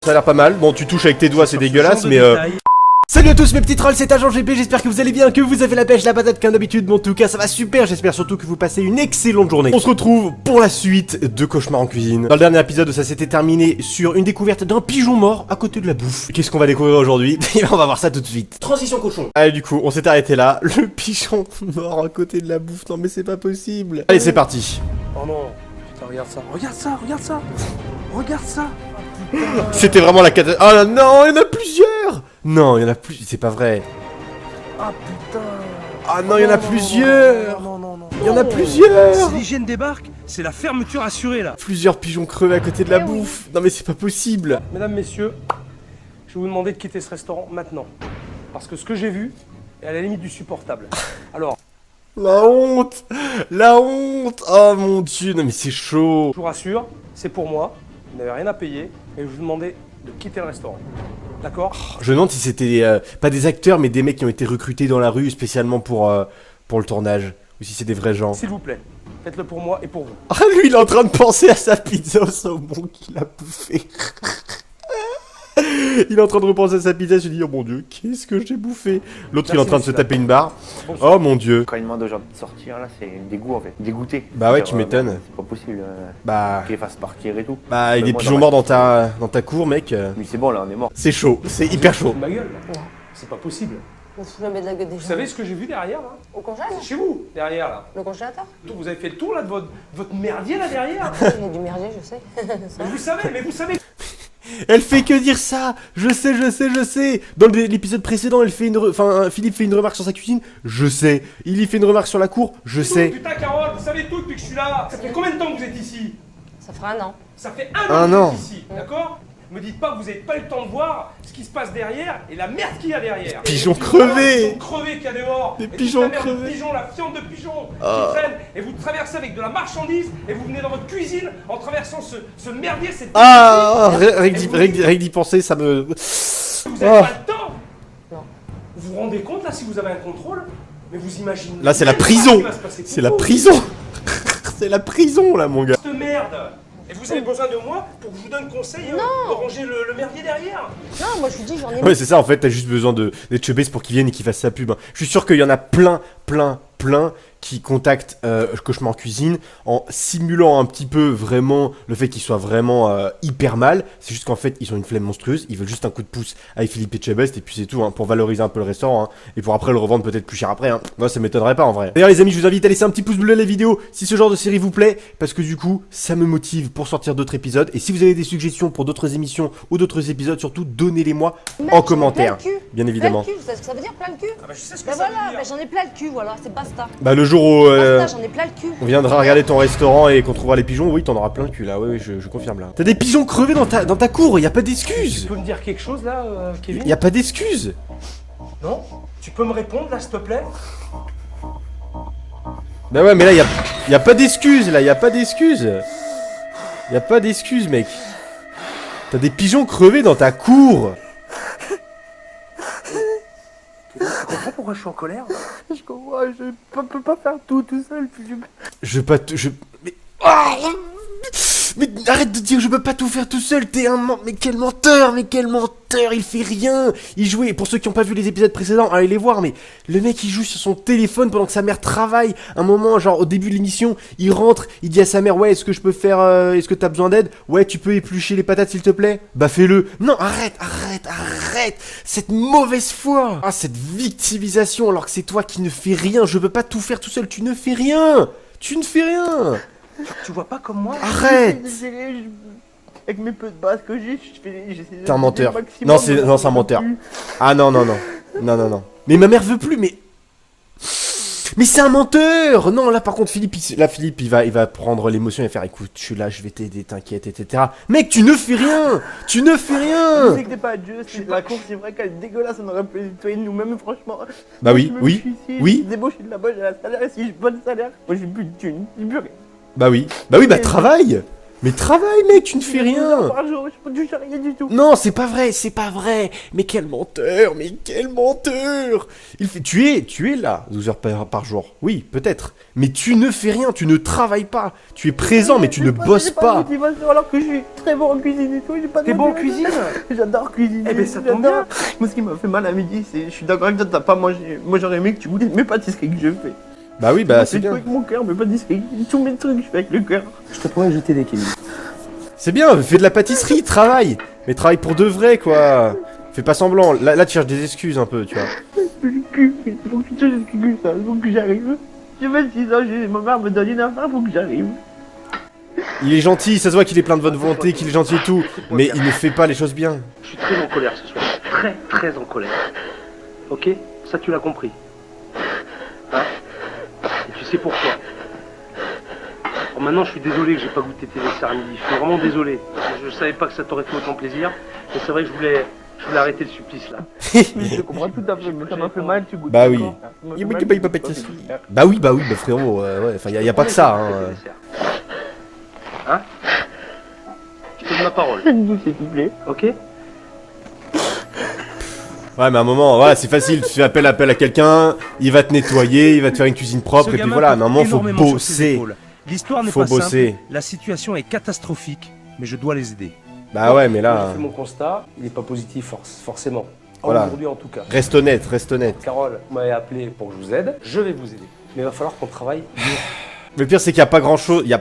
Ça a l'air pas mal. Bon, tu touches avec tes doigts, c'est dégueulasse, mais Salut à tous mes petits trolls, c'est Agent GP, j'espère que vous allez bien, que vous avez la pêche, la patate comme d'habitude, mais en tout cas ça va super, j'espère surtout que vous passez une excellente journée. On se retrouve pour la suite de Cauchemar en cuisine. Dans le dernier épisode, ça s'était terminé sur une découverte d'un pigeon mort à côté de la bouffe. Qu'est-ce qu'on va découvrir aujourd'hui? On va voir ça tout de suite. Transition cochon. Allez, du coup, on s'est arrêté là, le pigeon mort à côté de la bouffe, non mais c'est pas possible. Allez, c'est parti. Oh non, putain, regarde ça, regarde ça, regarde ça, regarde ça. C'était vraiment la catastrophe. Oh non, il y en a plusieurs. Non, il y en a plus, c'est pas vrai. Ah putain. Ah non, il y en a plusieurs. Non. Il y en a plusieurs. Si l'hygiène débarque, c'est la fermeture assurée là. Plusieurs pigeons crevés à côté de la bouffe. Non mais c'est pas possible. Mesdames, messieurs, je vais vous demander de quitter ce restaurant maintenant. Parce que ce que j'ai vu est à la limite du supportable. Alors, La honte. La honte. Oh mon dieu, non mais c'est chaud. je vous rassure, c'est pour moi, vous n'avez rien à payer, et je vais vous demander de quitter le restaurant. D'accord? Je me demande si c'était pas des acteurs mais des mecs qui ont été recrutés dans la rue spécialement pour le tournage. Ou si c'est des vrais gens. S'il vous plaît, faites-le pour moi et pour vous. Ah lui il est en train de penser à sa pizza au saumon qu'il a bouffé. Il est en train de repenser à sa pizza et se dit oh mon dieu, qu'est-ce que j'ai bouffé. L'autre il est en train de se taper une barre. Bonsoir. Oh mon dieu. Quand il demande aux gens de sortir, là, c'est dégoût en fait. Dégoûté. Bah ouais, Dire, tu m'étonnes. merde, c'est pas possible Bah qu'il fasse partir et tout. il y a des Moi, pigeons morts dans ta cour mec. Mais c'est bon, là, on est mort. C'est chaud, c'est hyper chaud. Ma gueule, là. C'est pas possible. On se jamais de la gueule des gens. Vous savez ce que j'ai vu derrière là? Au congélateur? C'est chez vous, derrière là. Le congélateur? Vous avez fait le tour là de votre merdier là derrière? Il y a du merdier, je sais. Ça. Mais vous savez. Elle fait que dire ça. Je sais. Dans l'épisode précédent, elle fait Philippe fait une remarque sur sa cuisine. Je sais. Il y fait une remarque sur la cour. Je sais. Putain Carole, vous savez tout depuis que je suis là. Ça fait combien de temps que vous êtes ici? Ça fera un an. Ça fait un Un an an. que vous êtes ici, d'accord? Me dites pas que vous n'avez pas eu le temps de voir ce qui se passe derrière et la merde qu'il y a derrière. Pigeons Des crevés. pigeons crevés qu'il y a dehors. Des Et toute pigeons la merde de crevés. pigeons, la fiente de pigeons qui traîne et vous traversez avec de la marchandise et vous venez dans votre cuisine en traversant ce merdier, cette Rien que d'y penser, ça me. Vous avez pas le temps. Non. Vous vous rendez compte là si vous avez un contrôle? Mais vous imaginez. Là, c'est la même pas prison. ce qui va se passer pour C'est la vous. prison. C'est la prison là, mon gars. Cette merde. Et vous avez besoin de moi pour que je vous donne conseil de ranger le merdier derrière? Non, moi je vous dis, j'en ai Ouais, c'est ça. En fait, t'as juste besoin des Chubbies pour qu'ils viennent et qu'ils fassent sa pub. Je suis sûr qu'il y en a plein qui contactent Cauchemar en cuisine en simulant un petit peu vraiment le fait qu'ils soient vraiment hyper mal. C'est juste qu'en fait ils ont une flemme monstrueuse, ils veulent juste un coup de pouce avec Philippe et Chebest et puis c'est tout, hein, pour valoriser un peu le restaurant, hein, et pour après le revendre peut-être plus cher après, hein. Moi ça m'étonnerait pas en vrai. D'ailleurs les amis, je vous invite à laisser un petit pouce bleu à la vidéo si ce genre de série vous plaît, parce que du coup ça me motive pour sortir d'autres épisodes, et si vous avez des suggestions pour d'autres émissions ou d'autres épisodes, surtout donnez-les moi Mec, en j'en ai commentaire, plein le cul. bien évidemment. Plein le cul, vous savez ce que ça veut dire, plein le cul? Ah bah je sais ce que Bah ça voilà, veut dire. bah j'en ai plein le cul, voilà, c'est basta. Bah le jour où Basta, j'en ai plein le cul. on viendra regarder ton restaurant et qu'on trouvera les pigeons, oui, t'en auras plein le cul là, oui, je confirme là. T'as des pigeons crevés dans ta cour, y a pas d'excuses. Tu peux me dire quelque chose là, Kevin? Y a pas d'excuses. Non? Tu peux me répondre là s'il te plaît? Bah ouais, mais là y a pas d'excuses là, y a pas d'excuses. Y a pas d'excuses, mec. T'as des pigeons crevés dans ta cour. Tu comprends pourquoi je suis en colère? Je comprends, je peux pas faire tout seul, Philippe. Mais arrête de dire je peux pas tout faire tout seul, t'es mais quel menteur, il fait rien. Il jouait, pour ceux qui ont pas vu les épisodes précédents, allez les voir, mais le mec il joue sur son téléphone pendant que sa mère travaille. Un moment, genre au début de l'émission, il rentre, il dit à sa mère ouais, est-ce que je peux faire, est-ce que t'as besoin d'aide? Ouais, tu peux éplucher les patates s'il te plaît? Bah fais-le. Non, arrête, cette mauvaise foi. Ah, cette victimisation alors que c'est toi qui ne fais rien. Je peux pas tout faire tout seul, tu ne fais rien. Tu vois pas comme moi? Arrête. Avec mes peu de base que j'ai, j'essaie de... T'es un menteur. le maximum, Non, c'est un menteur. Ah non. Mais ma mère veut plus, mais c'est un menteur. Non, là par contre Philippe, il va prendre l'émotion et faire écoute, je suis là, je vais t'aider, t'inquiète, etc. Mec, tu ne fais rien. Je sais que t'es pas Dieu, la course c'est vrai qu'elle est dégueulasse, on aurait pu nettoyer nous-mêmes franchement. Bah oui, Moi, je me suis ici, oui. Je débauche de là-bas, j'ai un salaire, et si j'ai pas de salaire, moi j'ai plus de thunes, j'ai plus rien. Bah oui, bah travaille. Mais travaille, mec, tu ne fais rien. Par jour, je touche à rien du tout. Non, c'est pas vrai, c'est pas vrai. Mais quel menteur, mais quel menteur. Tu es là, 12 heures par jour. Oui, peut-être. Mais tu ne fais rien, tu ne travailles pas. Tu es présent, mais tu ne bosses pas. J'ai pas de motivation alors que je suis très bon en cuisine et tout. J'ai pas de T'es bon en motivation. cuisine? J'adore cuisiner. Eh ben, ça tombe bien. Moi, ce qui m'a fait mal à midi, c'est. Je suis d'accord avec toi, t'as pas mangé. Moi, j'aurais aimé que tu goûtes mes pâtisseries que je fais. Bah oui, Moi, bah je c'est fais tout bien. avec mon cœur, mes pâtisseries. Tous mes trucs, je fais avec le cœur. Je te promets que je vais t'aider, Kevin. C'est bien, fais de la pâtisserie, travaille. Mais travaille pour de vrai, quoi. Fais pas semblant. Là, tu cherches des excuses un peu, tu vois. Le cul, il faut que je excuse ça, il faut que j'arrive. J'ai 26 ans, ma mère me donne une affaire, il faut que j'arrive. Il est gentil, ça se voit qu'il est plein de bonne volonté, qu'il est gentil et tout. Mais il ne fait pas les choses bien. Je suis très en colère ce soir. Très, très en colère. Ok? Ça, tu l'as compris. Hein? Et tu sais pourquoi. Alors maintenant, je suis désolé que j'ai pas goûté tes desserts à midi. Je suis vraiment désolé. Je savais pas que ça t'aurait fait autant plaisir. Mais c'est vrai que je voulais arrêter le supplice là. Oui, je comprends tout à fait, mais ça m'a fait mal, tu goûtes. Bah oui. d'accord. Ça m'a fait Il mal, me paye pas tu goûtes pâtisserie. pas. Bah oui, bah frérot, ouais, enfin, y a pas que ça, hein. Tes desserts. Hein? Je te donne ma parole. S'il te plaît. Ok? Ouais, mais à un moment, voilà, c'est facile, tu fais appel à quelqu'un, il va te nettoyer, il va te faire une cuisine propre, Ce et puis gamin voilà, mais à un porte moment, faut énormément sur ses bosser. épaules. L'histoire n'est Faut pas bosser. simple, la situation est catastrophique, mais je dois les aider. Bah ouais, mais là, J'ai fait mon constat, il n'est pas positif forcément. Voilà. Aujourd'hui en tout cas. reste honnête, reste honnête. Carole, vous m'avez appelé pour que je vous aide, je vais vous aider. Mais il va falloir qu'on travaille dur. Mais le pire, c'est qu'il y a pas grand chose, il y a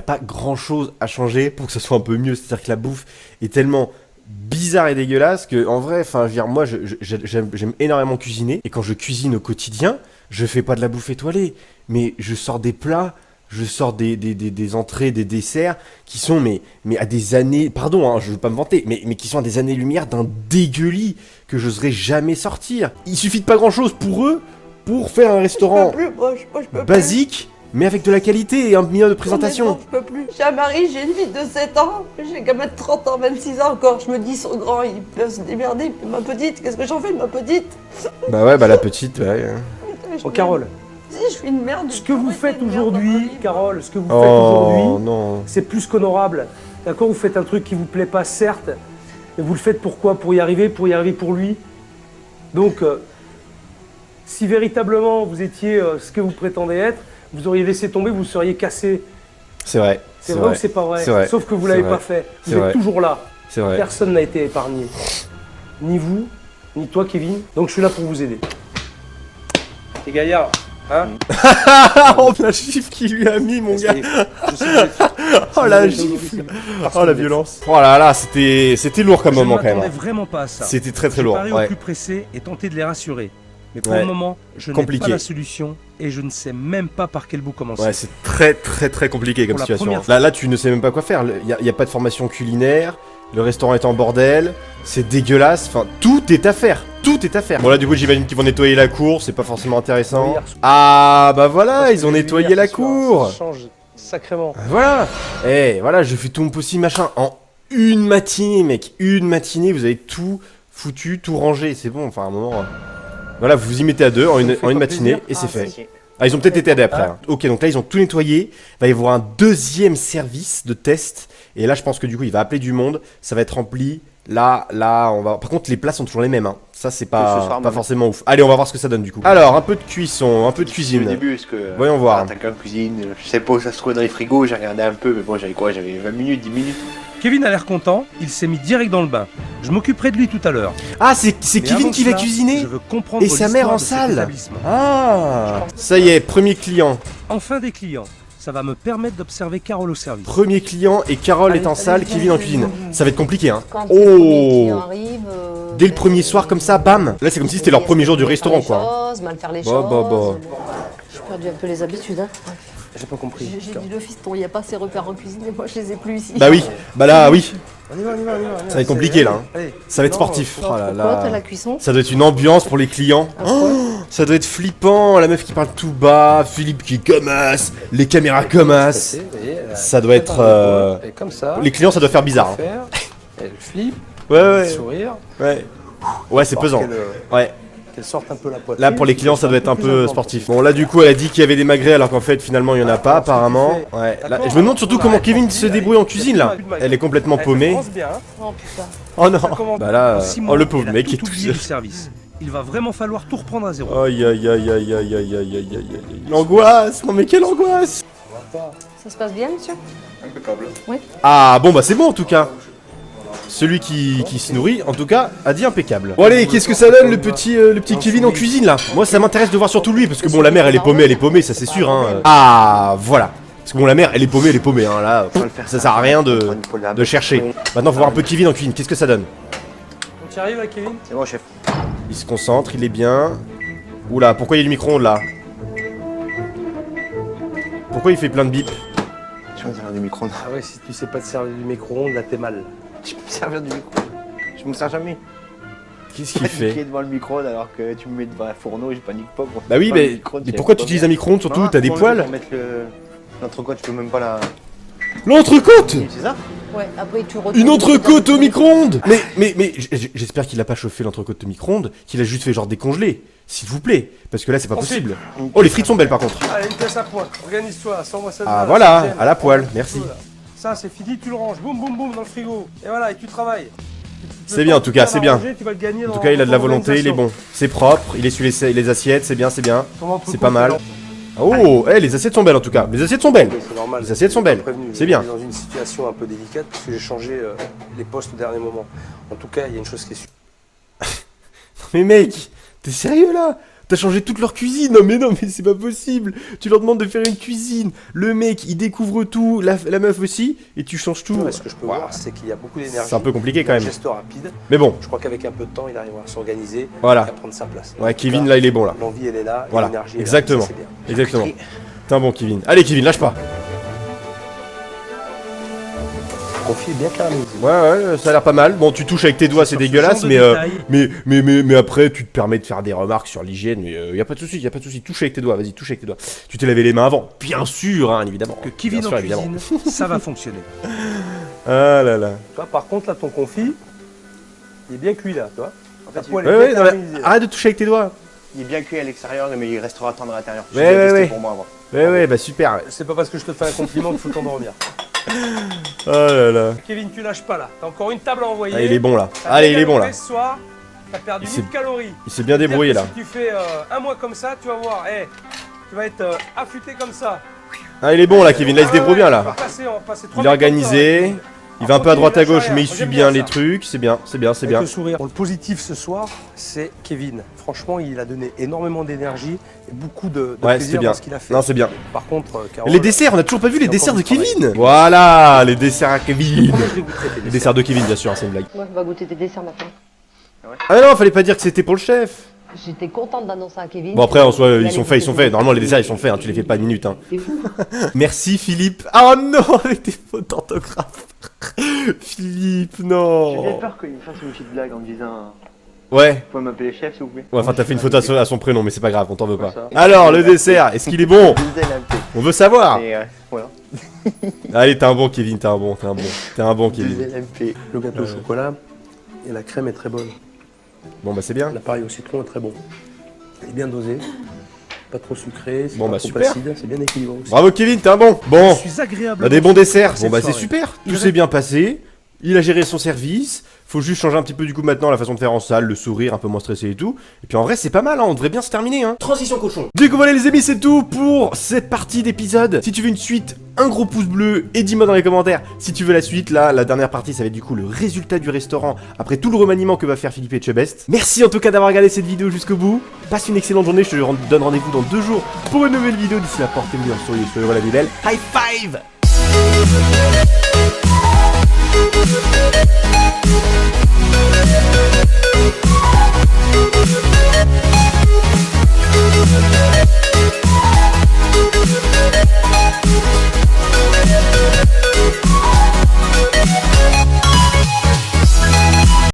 pas grand chose à changer pour que ce soit un peu mieux. C'est-à-dire que la bouffe est tellement bizarre et dégueulasse que, en vrai, enfin, je veux dire, moi, j'aime énormément cuisiner. Et quand je cuisine au quotidien, je fais pas de la bouffe étoilée, mais je sors des plats. Je sors des entrées, des desserts qui sont mais à des années, pardon, hein, je veux pas me vanter, mais qui sont à des années-lumière d'un dégueulis que j'oserais jamais sortir. Il suffit de pas grand-chose pour eux pour faire un restaurant Je peux plus. basique, mais avec de la qualité et un minimum de présentation. Honnêtement, je peux plus. J'ai un mari, j'ai une fille de 7 ans. J'ai qu'à mettre 30 ans, 26 ans encore. Je me dis, son grand, il peut se démerder. Puis ma petite, qu'est-ce que j'en fais de ma petite? Bah ouais, bah la petite, ouais. Oh Carole, Si, je suis une merde. ce que vous Arrêtez faites de me dire aujourd'hui, dans ma vie. Carole, ce que vous faites Oh aujourd'hui, non. c'est plus qu'honorable. D'accord, vous faites un truc qui vous plaît pas, certes, mais vous le faites pourquoi? Pour y arriver pour lui. Donc, si véritablement vous étiez ce que vous prétendez être, vous auriez laissé tomber, vous seriez cassé. C'est vrai. C'est vrai ou c'est pas vrai? C'est vrai. Sauf que vous C'est l'avez vrai. pas fait. C'est Vous êtes vrai. toujours là. C'est vrai. Personne n'a été épargné. Ni vous, ni toi, Kevin. Donc je suis là pour vous aider. Les gaillards, hein? Oh la gifle qu'il lui a mis, mon gars. Je sais que vous êtes fiers. Oh la gifle. Oh la violence. Oh là là, c'était lourd comme Je ne moment quand même. m'attendais hein. vraiment pas à ça. C'était très très J'ai lourd. paré au Ouais. plus pressé et tenté de les rassurer. Mais pour Ouais. le moment, je n'ai Compliqué. pas la solution et je ne sais même pas par quel bout commencer. Ouais, c'est très très très compliqué comme Pour la situation. première hein. Là, tu ne sais même pas quoi faire. Il y a pas de formation culinaire. Le restaurant est en bordel. C'est dégueulasse. Enfin, tout est à faire. Tout est à faire. Bon là, du coup, j'imagine qu'ils vont nettoyer la cour. C'est pas forcément intéressant. Hier, Ah bah voilà, parce que ils ont j'ai vu nettoyé hier la ce soir, cour. Ça change sacrément. Ah, voilà. Eh, voilà, je fais tout mon possible, machin. En une matinée, mec. Une matinée, vous avez tout foutu, tout rangé. C'est bon. Enfin, à un moment. Voilà, vous vous y mettez à deux en Ça me une fait pas matinée plaisir. et c'est Ah, fait. si. Ah, ils ont peut-être été aidés après. Ah. hein. Ok, donc là, ils ont tout nettoyé. Il va y avoir un deuxième service de test. Et là, je pense que du coup, il va appeler du monde. Ça va être rempli. Là, on va. Par contre, les plats sont toujours les mêmes. Hein. Ça, c'est Ce pas, soir, pas moi. forcément ouf. Allez, on va voir ce que ça donne du coup. Alors, un peu de cuisson, un peu de Au cuisine. début, est-ce que. Voyons voir. Attaquant cuisine, je sais pas où ça se trouve dans les frigos, j'ai regardé un peu, mais bon, j'avais quoi? J'avais 20 minutes, 10 minutes. Kevin a l'air content, il s'est mis direct dans le bain. Je m'occuperai de lui tout à l'heure. Ah, c'est Mais Kevin avant qui va cela, cuisiner. Je veux comprendre Et sa mère l'histoire en de cet salle. établissement. Ah, ça y est, premier client. Enfin des clients. Ça va me permettre d'observer Carole au service. Premier client et Carole est en salle, allez, Kevin en allez, cuisine. allez. Ça va être compliqué, hein. Quand le premier Oh. client arrive, Dès le premier soir comme ça, bam. Là, c'est comme si c'était leur premier jour du restaurant, quoi. Mal faire les Bah, choses. bah, bah. Bon, j'ai perdu un peu les habitudes. Hein. J'ai pas compris. J'ai dit le fiston, il n'y a pas ces repères en cuisine et moi je les ai plus ici. Bah oui, bah là, oui. On y va, on y va, on y va. Ça va être compliqué, là, hein. Allez. Ça va être Non, sportif. Oh là Pourquoi t'as là. la cuisson? Ça doit être une ambiance pour les clients. Oh, ça doit être flippant. La meuf qui parle tout bas, Philippe qui commence, les caméras commencent. Ça doit être. Et comme ça. Les clients, ça doit faire bizarre. hein. Faire, elle flippe, Ouais, ouais. sourire. Ouais. Ouais, c'est pesant. Ouais. qu'elle sorte un peu la poitrine. Là, pour les clients, ça doit être un Plus peu important. sportif. Bon, là, du coup, elle a dit qu'il y avait des magrets, alors qu'en fait, finalement, il y en a pas, apparemment. Ouais. Là, je me demande surtout comment Kevin se débrouille en cuisine, là. Elle est complètement paumée. Bien, hein. Oh putain. Oh non. commence. Bah là, En 6 oh mois, le pauvre elle a mec tout est tout oublié seul. du service. Il va vraiment falloir tout reprendre à zéro. Aïe aïe aïe aïe aïe aïe aïe aïe aïe aïe. L'angoisse. Non mais quelle angoisse. Ça se passe bien, monsieur? Ah bon bah c'est bon en tout cas. Celui qui se nourrit, en tout cas, a dit impeccable. Bon allez, qu'est-ce que ça donne le petit Kevin en cuisine là? Moi ça m'intéresse de voir surtout lui, parce que bon la mère elle est paumée, ça c'est sûr hein. Ah voilà. Parce que bon la mère elle est paumée hein, là. Ça sert à rien de chercher. Maintenant faut voir un peu Kevin en cuisine, qu'est-ce que ça donne? On t'y arrive là, Kevin? C'est bon, chef. Il se concentre, il est bien. Oula, pourquoi il y a du micro-ondes là? Pourquoi il fait plein de bip? Je vais me servir du micro-ondes. Ah ouais, si tu sais pas te servir du micro-ondes, là t'es mal. Je peux me servir du micro-ondes. Je me sers jamais. Qu'est-ce Pas qu'il fait? niquer devant le micro-ondes alors que tu me mets devant un fourneau, je panique pas. Gros. Bah oui, Pas le mais micro-ondes, mais c'est pourquoi pas tu utilises bien. un micro-ondes surtout? Non, T'as des pour poils? mettre l'entrecôte, je peux même pas la. L'entrecôte! C'est ça? Ouais, après tu retournes. Une entrecôte au micro-ondes! Mais j'espère qu'il a pas chauffé l'entrecôte au micro-ondes, qu'il a juste fait genre décongeler. S'il vous plaît, parce que là c'est pas possible. Oh les frites sont belles par contre. Allez, une pièce à point. Organise-toi, sors-moi ça. Ah voilà, à la poêle, merci. Ça c'est fini, tu le ranges. Boum boum boum dans le frigo. Et voilà, et tu travailles. C'est bien en tout cas, c'est bien. En En tout cas il a de la volonté, il est bon. C'est propre, il essuie les assiettes, c'est bien, c'est bien. C'est pas mal. Oh, les assiettes sont belles en tout cas. Les assiettes sont belles. C'est normal. Les assiettes sont belles. C'est bien. Je suis dans une situation un peu délicate parce que j'ai changé les postes au dernier moment. En tout cas, il y a une chose qui est sûre. Mais mec, t'es sérieux là? T'as changé toute leur cuisine? Non mais c'est pas possible. Tu leur demandes de faire une cuisine. Le mec il découvre tout, la meuf aussi, et tu changes tout. Ce que je peux voir, c'est qu'il y a beaucoup d'énergie. C'est un peu compliqué quand même. Un geste rapide. Mais bon, Je crois qu'avec un peu de temps, il arrivera à s'organiser Voilà. et à prendre sa place. ouais En tout Kevin cas, là il est bon là. L'envie elle est là, et Voilà, l'énergie est exactement. là. Ça, c'est bien. Exactement. T'es un bon Kevin. Allez Kevin, lâche pas. Le confit est bien caramélisé. Ouais, ça a l'air pas mal. Bon, tu touches avec tes doigts, c'est Sur ce dégueulasse, genre de mais après, tu te permets de faire des remarques sur l'hygiène, mais y a pas de souci, y a pas de souci. Touche avec tes doigts, vas-y, touche avec tes doigts. Tu t'es lavé les mains avant, bien sûr, hein, évidemment. Que Kevin Bien en sûr, évidemment. cuisine, ça va fonctionner. Ah là là. Toi, par contre, là, ton confit, il est bien cuit là, toi. En fait, poêle Ouais, est ouais, bien non, mais caramélisée. arrête de toucher avec tes doigts. il est bien cuit à l'extérieur, mais il restera tendre à l'intérieur. Je Ouais, l'ai ouais, testé ouais. pour moi avant. Ouais, bah super. C'est pas parce que je te fais un compliment qu'il faut t'endormir. Oh là là. Kevin, tu lâches pas là. T'as encore une table à envoyer. Ah, il est bon là. T'as Allez, bien il est bon là. mangé ce soir. T'as perdu Il s'est- 1000 calories. Il s'est bien débrouillé là. Si tu fais un mois comme ça, tu vas voir. Tu vas être affûté comme ça. Ah, il est bon là, Kevin. Là, il se débrouille bien On là. va passer 3 Il est minutes comme ça, organisé. Kevin. Il va un peu à droite à gauche, mais il J'aime suit bien bien les ça. trucs. C'est bien, c'est bien, c'est Avec bien. le sourire. Pour le positif ce soir, c'est Kevin. Franchement, il a donné énormément d'énergie et beaucoup de Ouais, plaisir c'est bien. dans ce qu'il a fait. Non, c'est bien. Par contre, Et Carole, les desserts, on a toujours pas vu les il y a desserts de encore du Kevin. Voilà, les desserts à Kevin. Comment je vais goûter tes Les desserts de Kevin, bien sûr, c'est une blague. Ouais, on va goûter tes desserts maintenant. Ah non, fallait pas dire que c'était pour le chef. J'étais contente d'annoncer à Kevin. Bon après en soi Il ils allait sont faits, ils sont goûter faits. tes Normalement les desserts. desserts ils sont faits, hein. Tu les fais pas une minute hein. C'est fou. Merci Philippe. Oh non, avec tes fautes d'orthographe. Philippe, J'ai bien non. peur qu'il me fasse une petite blague en me disant Ouais. vous pouvez m'appeler chef s'il vous plaît. Ouais, enfin t'as fait une faute à son prénom, mais c'est pas grave, on t'en veut pas. Ça. Alors le dessert, est-ce qu'il est bon? Diesel un peu. On veut savoir. Et voilà. Allez, t'es un bon Kevin, t'es un bon Kevin. Diesel MP. Le gâteau au chocolat et la crème est très bonne. Bon bah c'est bien. L'appareil au citron est très bon. Il est bien dosé. Pas trop sucré, c'est Bon, pas bah, trop super. acide, c'est bien équilibré aussi. Bravo Kevin, t'es un bon. Bon, Je suis agréable. on a des bons desserts. Bon Cette bah c'est soirée. super. Tout s'est bien passé. Il a géré son service. Faut juste changer un petit peu du coup maintenant la façon de faire en salle, le sourire, un peu moins stressé et tout. Et puis en vrai c'est pas mal, hein, on devrait bien se terminer. Hein. Transition cochon. Du coup voilà les amis, c'est tout pour cette partie d'épisode. Si tu veux une suite, un gros pouce bleu et dis-moi dans les commentaires si tu veux la suite. Là, la dernière partie ça va être du coup le résultat du restaurant après tout le remaniement que va faire Philippe Etchebest. Merci en tout cas d'avoir regardé cette vidéo jusqu'au bout. Passe une excellente journée, je te donne rendez-vous dans 2 jours pour une nouvelle vidéo. D'ici là, portez-vous bien, souriez, soyez la vie belle. High five.